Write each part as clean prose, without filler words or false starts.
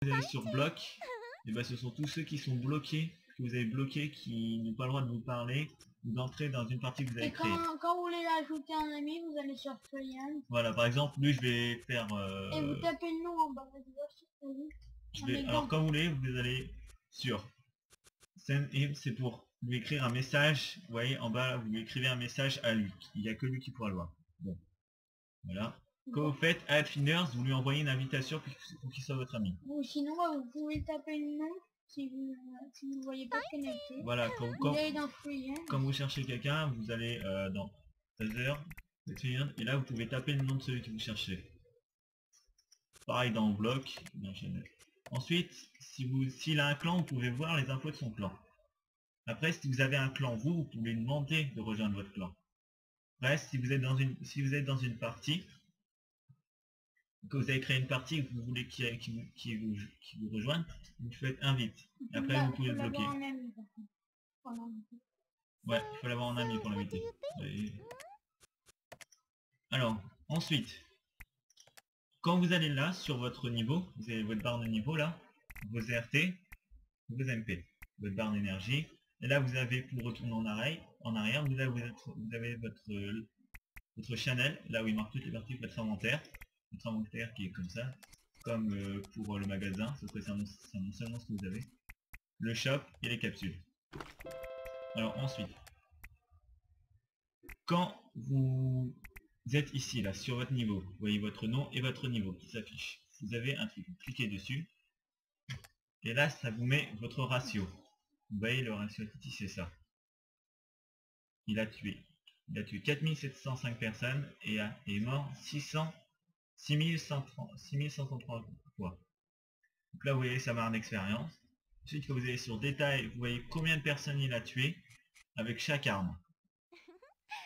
vous allez sur bloc, et bah ce sont tous ceux qui sont bloqués, que vous avez bloqués, qui n'ont pas le droit de vous parler, ou d'entrer dans une partie que vous avez Et créée. quand vous voulez ajouter un ami, vous allez sur Friend. Voilà, par exemple, lui je vais faire... Et vous tapez le nom en bas. alors quand vous voulez, vous allez sur Send him, c'est pour lui écrire un message. Vous voyez en bas, vous lui écrivez un message à lui. Il n'y a que lui qui pourra le voir. Bon, voilà. Quand vous faites Add Finders, vous lui envoyez une invitation pour qu'il soit votre ami. Ou sinon, vous pouvez taper le nom si vous ne voyez pas connecté. Voilà, Vous allez dans Friend. Quand vous cherchez quelqu'un, vous allez dans Other, et là vous pouvez taper le nom de celui que vous cherchez. Pareil dans bloc. Ensuite, s'il a un clan, vous pouvez voir les infos de son clan. Après, si vous avez un clan, vous pouvez demander de rejoindre votre clan. Après, si vous êtes dans une partie, que vous avez créé une partie et que vous voulez qu'il vous rejoigne, vous faites invite. Après, vous pouvez le bloquer. Ouais, il faut l'avoir en ami pour l'inviter. Alors, ensuite, quand vous allez là, sur votre niveau, vous avez votre barre de niveau là, vos RT, vos MP, votre barre d'énergie, et là vous avez, pour retourner en arrière, vous avez votre channel, là où il marque toutes les parties de votre inventaire qui est comme ça, comme pour le magasin, sauf que c'est un seulement ce que vous avez, le shop et les capsules. Alors ensuite, quand vous êtes ici, là, sur votre niveau, vous voyez votre nom et votre niveau qui s'affiche. Vous avez un truc, vous cliquez dessus, et là, ça vous met votre ratio. Vous voyez, le ratio ici, c'est ça. Il a tué 4705 personnes et est mort 6133 fois. Donc là, vous voyez sa barre d'expérience. Ensuite, quand vous allez sur détail, vous voyez combien de personnes il a tué avec chaque arme.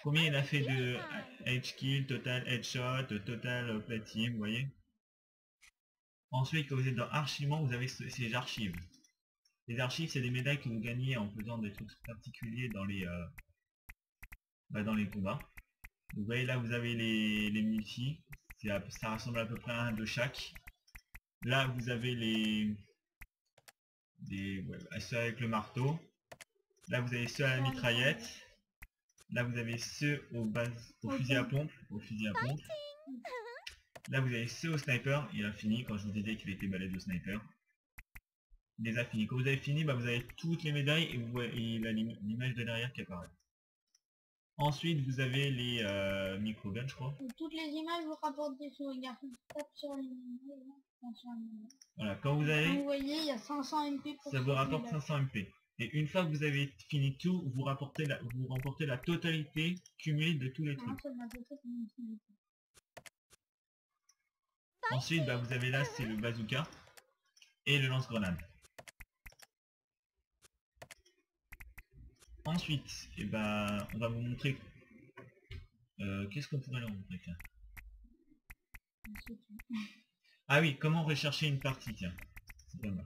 Combien il a fait de H-kill, total headshot, total platinum, vous voyez. Ensuite, quand vous êtes dans archivement, vous avez ces archives. Les archives, c'est des médailles que vous gagnez en faisant des trucs particuliers dans les combats. Vous voyez là, vous avez les multi. Ça ressemble à peu près à un de chaque. Là, vous avez ceux avec le marteau. Là, vous avez ceux à la mitraillette. Là, vous avez ceux au fusil à pompe. Là, vous avez ceux au sniper. Il a fini quand je vous disais qu'il était balèze au sniper. Il les a fini. Quand vous avez fini, vous avez toutes les médailles et vous voyez l'image de derrière qui apparaît. Ensuite, vous avez les micro-guns, je crois. Toutes les images vous rapportent des sauvegardes. Sur les voilà, quand vous avez... Vous voyez, il y a 500 MP. Ça vous rapporte 500 MP. Et une fois que vous avez fini tout, vous remportez la totalité cumulée de tous les trucs. Ensuite, vous avez là, c'est le bazooka et le lance-grenade. Ensuite, on va vous montrer... qu'est-ce qu'on pourrait leur montrer, tiens. Ah oui, comment rechercher une partie, tiens. C'est pas mal.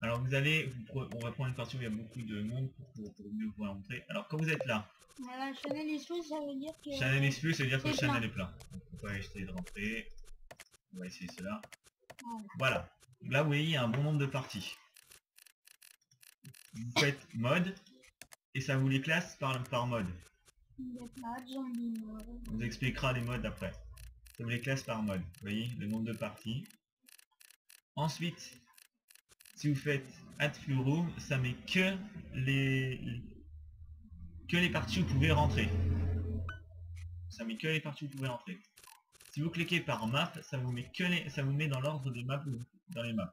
Alors on va prendre une partie où il y a beaucoup de monde pour mieux vous la montrer. Alors quand vous êtes là... Voilà, channel is full, ça veut dire que... Channel is full, ça veut dire que le channel est plein. Donc on va essayer de rentrer. On va essayer cela. Voilà. Là vous voyez, il y a un bon nombre de parties. Vous faites mode et ça vous les classe par mode. On vous expliquera les modes après. Ça vous les classe par mode. Vous voyez, le nombre de parties. Ensuite, si vous faites Add Full Room, ça met que les parties où vous pouvez rentrer. Ça met que les parties où vous pouvez rentrer. Si vous cliquez par map, ça vous met dans l'ordre des maps dans les maps.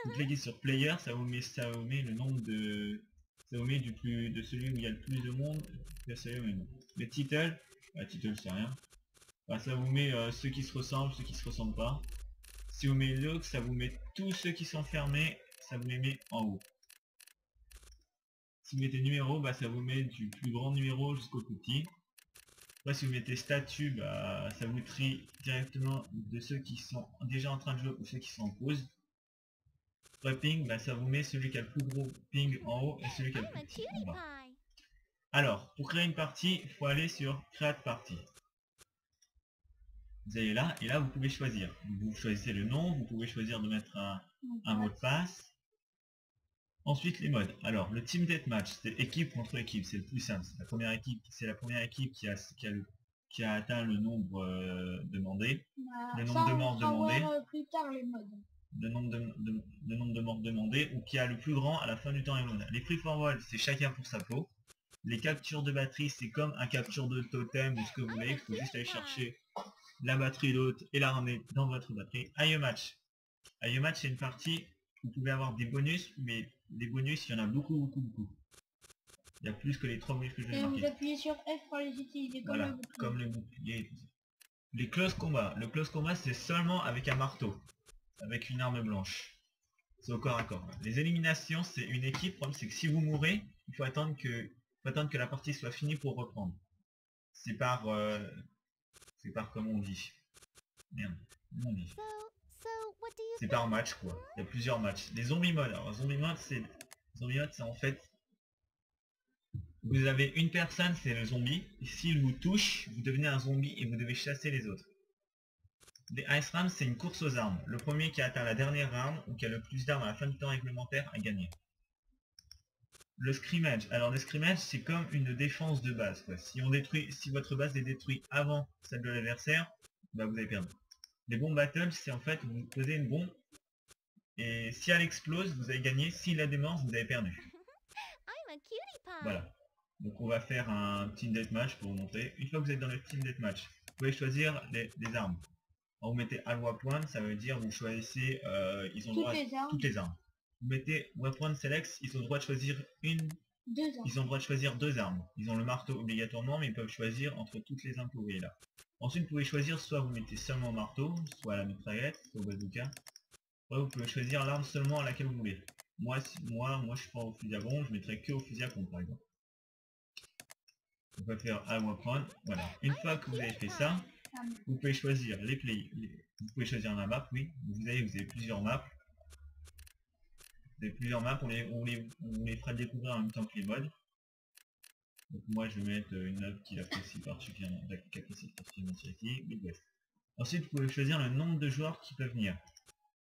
Vous cliquez sur player, ça vous met le nombre de... Ça vous met de celui où il y a le plus de monde. Les titles, title c'est rien. Ça vous met ceux qui se ressemblent, ceux qui se ressemblent pas. Si vous mettez log, ça vous met tous ceux qui sont fermés, ça vous les met en haut. Si vous mettez numéro, ça vous met du plus grand numéro jusqu'au plus petit. Après, si vous mettez statut, ça vous trie directement de ceux qui sont déjà en train de jouer ou ceux qui sont en pause. Après ping, ça vous met celui qui a le plus gros ping en haut et celui qui a le plus petit en bas. Alors, pour créer une partie, il faut aller sur Create Party. Vous allez là, et là vous pouvez choisir. Vous choisissez le nom, vous pouvez choisir de mettre un mot de passe. Ensuite les modes. Alors le team deathmatch, c'est équipe contre équipe, c'est le plus simple. C'est la première équipe qui a atteint le nombre demandé. Le nombre de morts demandés. Plus tard les modes. Le nombre de morts demandés, ou qui a le plus grand à la fin du temps réglementaire. Les free for all, c'est chacun pour sa peau. Les captures de batterie, c'est comme un capture de totem ou ce que vous voulez. Il faut juste aller chercher la batterie d'hôte et la ramener dans votre batterie. IE match. IE match, c'est une partie où vous pouvez avoir des bonus, mais les bonus, il y en a beaucoup. Il y a plus que les 3 bonus que je vais marquer. Vous appuyez sur F pour les utiliser comme voilà, comme les boucliers et tout ça. Les close combat. Le close combat, c'est seulement avec un marteau, avec une arme blanche. C'est au corps à corps. Les éliminations, c'est une équipe. Le problème, c'est que si vous mourrez, il faut attendre que la partie soit finie pour reprendre. C'est par comment on dit. Merde, comment on dit. C'est par match quoi. Il y a plusieurs matchs. Les zombies modes. Alors zombie mode, c'est en fait, vous avez une personne, c'est le zombie. Et s'il vous touche, vous devenez un zombie et vous devez chasser les autres. Les Ice Rams, c'est une course aux armes. Le premier qui a atteint la dernière arme ou qui a le plus d'armes à la fin du temps réglementaire a gagné. Le scrimmage. Alors le scrimmage, c'est comme une défense de base, quoi. Si votre base est détruite avant celle de l'adversaire, bah vous avez perdu. Les bombes battle, c'est en fait vous posez une bombe et si elle explose, vous avez gagné. S'il la démence, vous avez perdu. Voilà. Donc on va faire un team deathmatch pour vous montrer. Une fois que vous êtes dans le team deathmatch, vous pouvez choisir les armes. Alors, vous mettez à weapon, ça veut dire vous choisissez, ils ont le droit à toutes les armes. Vous mettez weapon select, ils ont le droit de choisir ils ont le droit de choisir 2 armes. Ils ont le marteau obligatoirement, mais ils peuvent choisir entre toutes les armes que vous voyez là. Ensuite, vous pouvez choisir soit vous mettez seulement marteau, soit la mitraillette, soit au bazooka. Soit vous pouvez choisir l'arme seulement à laquelle vous voulez. Moi je prends au fusil à pompe, je mettrai que au fusil à pompe par exemple. On va faire à weapon, voilà. Une fois que vous avez fait ça, vous pouvez choisir vous pouvez choisir la map, oui. Vous avez plusieurs maps. Vous avez plusieurs maps, on les fera découvrir en même temps que les modes. Donc moi je vais mettre une map qui apprécie particulièrement Midwest. Ensuite vous pouvez choisir le nombre de joueurs qui peuvent venir.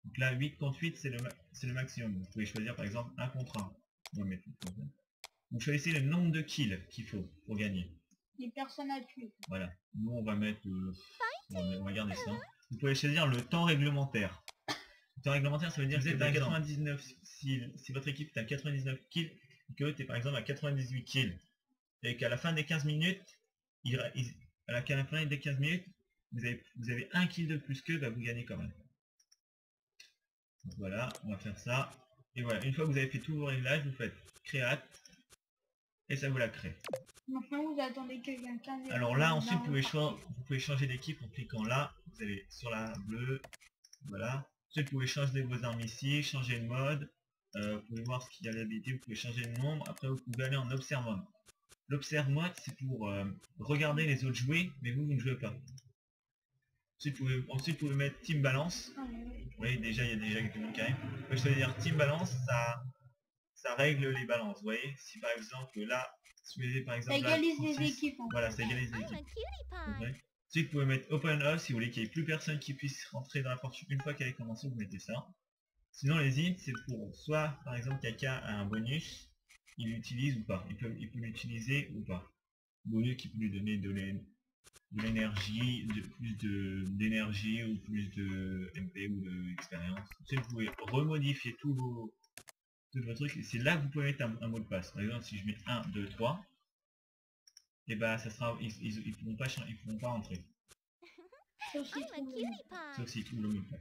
Donc là 8 contre 8 c'est le maximum. Vous pouvez choisir par exemple 1 contre 1. On va mettre 8 contre 1. Vous choisissez le nombre de kills qu'il faut pour gagner. Les personnes à tuer. Voilà. Nous on va mettre on va garder ça. Vous pouvez choisir le temps réglementaire. Le temps réglementaire, ça veut dire que vous êtes à 99 si votre équipe est à 99 kills et que tu es par exemple à 98 kills et qu'à la fin des 15 minutes à la fin des 15 minutes vous avez un kill de plus que, bah, vous gagnez quand même. Donc voilà, on va faire ça. Et voilà, une fois que vous avez fait tous vos réglages, vous faites create et ça vous la crée. Maintenant vous attendez que quelqu'un. Alors là ensuite vous pouvez changer d'équipe en cliquant là, vous allez sur la bleue, voilà. Ensuite vous pouvez changer vos armes ici, changer le mode, vous pouvez voir ce qu'il y a d'habilité, vous pouvez changer le nombre, après vous pouvez aller en observe mode. L'observe mode c'est pour regarder les autres jouer, mais vous ne jouez pas. Ensuite vous pouvez mettre team balance. Oui déjà il y a déjà du monde qui arrive. Vous pouvez choisir team balance, ça règle les balances, vous voyez. Si par exemple là, si vous mettez par exemple ça égalise les équipes. Voilà, ça égalise les équipes. Ensuite vous pouvez mettre open house si vous voulez qu'il n'y ait plus personne qui puisse rentrer dans la partie une fois qu'elle est commencée, vous mettez ça. Sinon les hits c'est pour soit par exemple quelqu'un a un bonus, il l'utilise ou pas, il peut l'utiliser ou pas. Bonus qui peut lui donner de l'énergie, plus d'énergie ou plus de MP ou d'expérience. Ensuite vous pouvez remodifier tous vos trucs, et c'est là que vous pouvez mettre un mot de passe. Par exemple si je mets 1, 2, 3, et bah ça sera. Ils pourront pas rentrer. Sauf s'ils trouvent le mot de passe.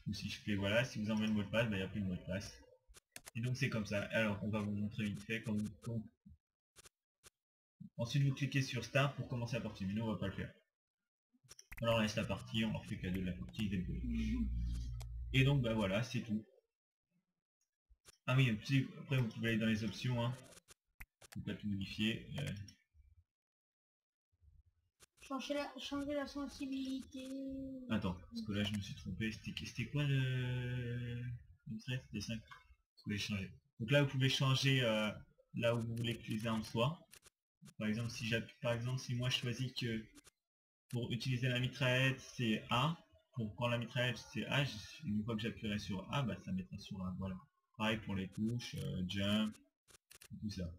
Ou si je fais voilà, si vous enlevez le mot de passe, bah il n'y a plus de mot de passe. Et donc c'est comme ça. Alors on va vous montrer vite fait Ensuite vous cliquez sur Start pour commencer la partie, mais nous on va pas le faire. Alors on laisse la partie, on leur fait cadeau de la partie dès le début. Et donc bah voilà, c'est tout. Ah oui, après vous pouvez aller dans les options, hein. Vous pouvez pas tout modifier. Changer la sensibilité. Attends, parce que là je me suis trompé. C'était quoi le trait? C'était 5. Vous pouvez changer. Donc là vous pouvez changer là où vous voulez que les armes soient. Par exemple si moi je choisis que Pour utiliser la mitraillette, c'est A. Pour prendre la mitraillette, c'est A. Une fois que j'appuierai sur A, bah, ça mettra sur A. Voilà. Pareil pour les touches, jump, tout ça.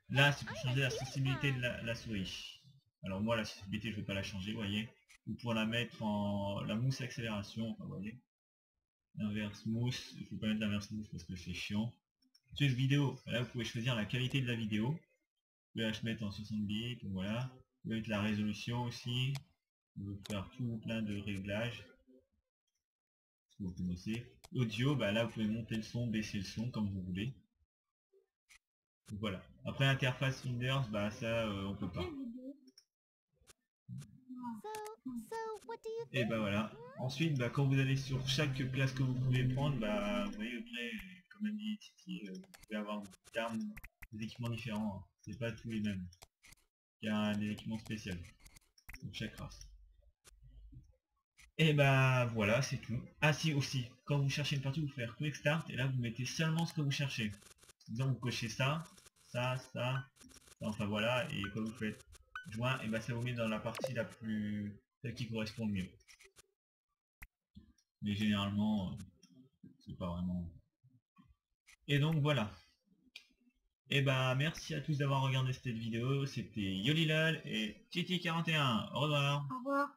Là, c'est pour changer la sensibilité de la souris. Alors moi, la sensibilité, je ne vais pas la changer, vous voyez. Ou pour la mettre en la mousse accélération, enfin, vous voyez. Inverse mousse, il faut pas mettre l'inverse mousse parce que c'est chiant. Ensuite, vidéo. Là, vous pouvez choisir la qualité de la vidéo. Vous pouvez la mettre en 60 bits, voilà. Vous pouvez mettre la résolution aussi. Vous pouvez faire tout plein de réglages. Si vous connaissez. Audio, bah là, vous pouvez monter le son, baisser le son comme vous voulez. Donc, voilà. Après, interface Windows, bah ça, on peut pas. Et bah voilà. Ensuite, bah, quand vous allez sur chaque classe que vous pouvez prendre, bah vous voyez après, comme a dit Titi, vous pouvez avoir des équipements différents. Hein. C'est pas tous les mêmes. Il y a des équipements spéciaux pour chaque race. Et bah voilà, c'est tout. Ah si aussi, quand vous cherchez une partie, vous faites Quick Start et là vous mettez seulement ce que vous cherchez. Donc vous cochez ça, ça, enfin voilà, et quand vous faites joint, et bah ça vous met dans la partie la plus celle qui correspond le mieux. Mais généralement, c'est pas vraiment. Et donc voilà. Et bah merci à tous d'avoir regardé cette vidéo. C'était Yolilal et Titi41. Au revoir. Au revoir.